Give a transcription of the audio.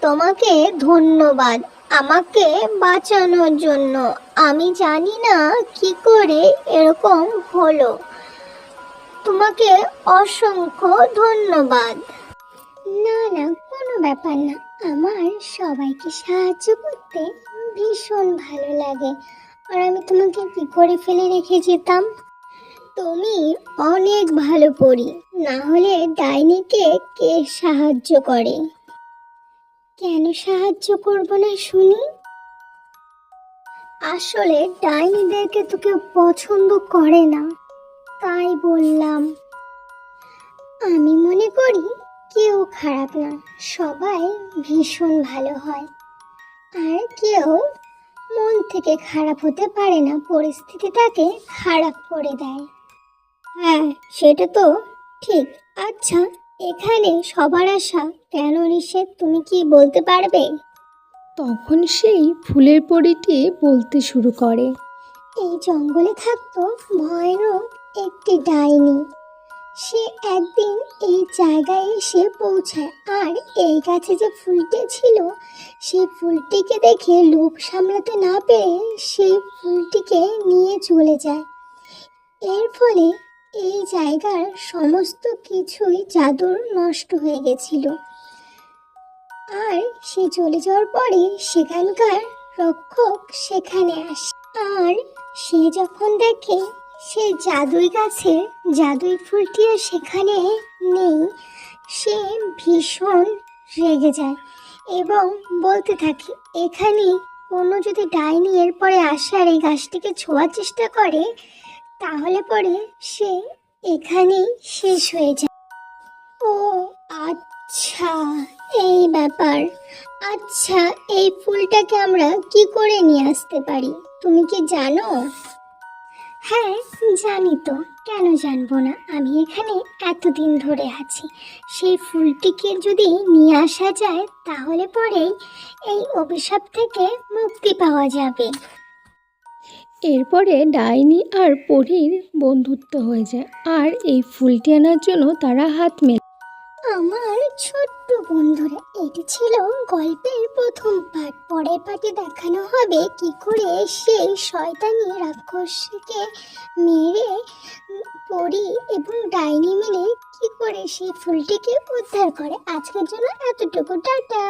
তোমাকে ধন্যবাদ আমাকে বাঁচানোর জন্য। আমি জানি না কি করে এরকম হলো। তোমাকে অসংখ্য ধন্যবাদ। না না, কোনো ব্যাপার না। আমার সবাইকে সাহায্য করতে ভীষণ ভালো লাগে। আর আমি তোমাকে কি করে ফেলে রেখে যেতাম? তুমি অনেক ভালো পড়ি, না হলে ডাইনিকে কে সাহায্য করে? কেন সাহায্য করব না শুনি? আসলে ডাইনিদেরকে তো কেউ পছন্দ করে না, তাই বললাম। আমি মনে করি কেউ খারাপ না, সবাই ভীষণ ভালো হয়। আর কেউ মন থেকে খারাপ হতে পারে না, পরিস্থিতি তাকে খারাপ করে দেয়। হ্যাঁ, সেটা তো ঠিক। আচ্ছা, এখানে সবার আসা কেন নিষেধ, তুমি কি বলতে পারবে? তখন সেই ফুলের পরীটি বলতে শুরু করে। এই জঙ্গলে থাকতো ভয়ানক একটি ডাইনি। সে একদিন এই জায়গায় এসে পৌঁছায়, আর এই গাছে যে ফুলটি ছিল সেই ফুলটিকে দেখে লোভ সামলাতে না পেরে সেই ফুলটিকে নিয়ে চলে যায়। এর ফলে এই জায়গার সমস্ত কিছুই জাদুর নষ্ট হয়ে গেছিল। আর সে চলে যাওয়ার পরে সেখানকার রক্ষক সেখানে আসে, আর সে যখন দেখে সে জাদুই গাছে জাদুই ফুলটিও সেখানে নেই, সে ভীষণ রেগে যায় এবং বলতে থাকে, এখানে কোনো যদি ডাইনি এরপরে আসে আর এই গাছটিকে ছোঁয়ার চেষ্টা করে তাহলে পরে সে এখানেই শেষ হয়ে যায়। ও আচ্ছা, এই ব্যাপার। আচ্ছা, এই ফুলটাকে আমরা কি করে নিয়ে আসতে পারি, তুমি কি জানো? হ্যাঁ জানি তো, কেন জানবো না। আমি এখানে এতদিন ধরে আছি। সেই ফুলটিকে যদি নিয়ে আসা যায় তাহলে পরেই এই অভিশাপ থেকে মুক্তি পাওয়া যাবে। এরপরে ডাইনি আর পরীর বন্ধুত্ব হয়ে যায়, আর এই ফুলটি আনার জন্য তারা হাত মেলায়। আমার ছোট্ট বন্ধুরা, এটি ছিল গল্পের প্রথম পার্ট। পরের পার্টে দেখানো হবে কি করে সেই শয়তানি রাক্ষসকে মেরে পরী এবং ডাইনি মিলে কি করে সেই ফুলটিকে উদ্ধার করে। আজকের জন্য এতটুকু, টাটা।